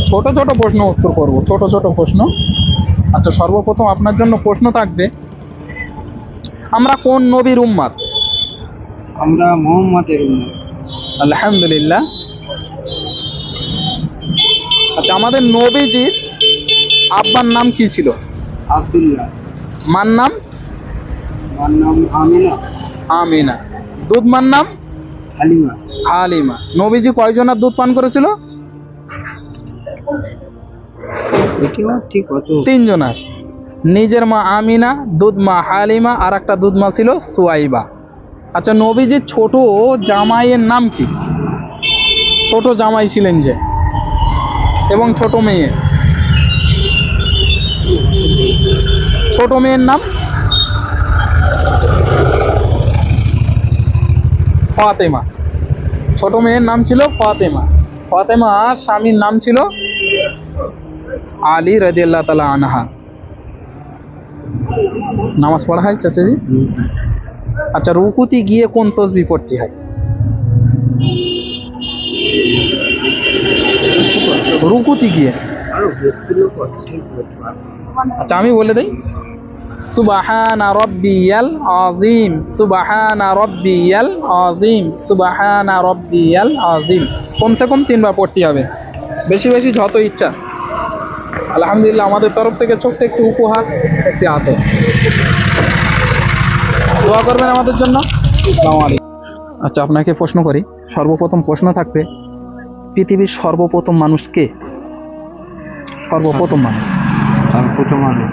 ছোট ছোট প্রশ্ন উত্তর করব, ছোট ছোট প্রশ্ন। আচ্ছা, সর্বপ্রথম আপনার জন্য প্রশ্ন থাকবে, আমরা কোন নবীর উম্মত? আমরা মুহাম্মাদের উম্মত। আলহামদুলিল্লাহ। আচ্ছা, আমাদের নবীজির আব্বার নাম কি ছিল? আব্দুল্লাহ। মার নাম? আমার নাম আমিনা। আমিনা। দুধ মার নাম? হালিমা। হালিমা। নবীজি কয়জনের দুধ পান করেছিল? এটিও ঠিক কত? 3 জনের। নিজের মা আমিনা, দুধ মা হালিমা, আর একটা দুধ মা ছিল সুয়াইবা। আচ্ছা, নবীজির ছোট জামাইয়ের নাম কি? ছোট জামাই ছিলেন যে, এবং ছোট মেয়ে, ছোট মেয়ের নাম? ফাতেমা। ছোট মেয়ের নাম ছিল ফাতেমা। ফাতেমা আর স্বামীর নাম ছিল আলী রাদিয়াল্লাহু তাআলা আনহা। নামাজ পড়া হয় চাচাজি? আচ্ছা, রুকুতে গিয়ে কোন তসবিহ পড়তে হয়? রুকুতে গিয়ে? আচ্ছা, আমি বলে দেই, সুবহানা রাব্বিয়াল আযীম, সুবহানা রাব্বিয়াল আযীম, সুবহানা রাব্বিয়াল আযীম। কমসে কম 3 বার পড়তে হবে, বেশি বেশি যত ইচ্ছা। আলহামদুলিল্লাহ, আমাদের তরফ থেকে ছোট্ট একটি উপহার, একটি আতর। দোয়া করবেন আমাদের জন্য। আসসালামু আলাইকুম। আচ্ছা, আপনাকে প্রশ্ন করি, সর্বপ্রথম প্রশ্ন থাকবে, পৃথিবীর সর্বপ্রথম মানুষ কে? সর্বপ্রথম মানুষ। তার প্রথম আলো।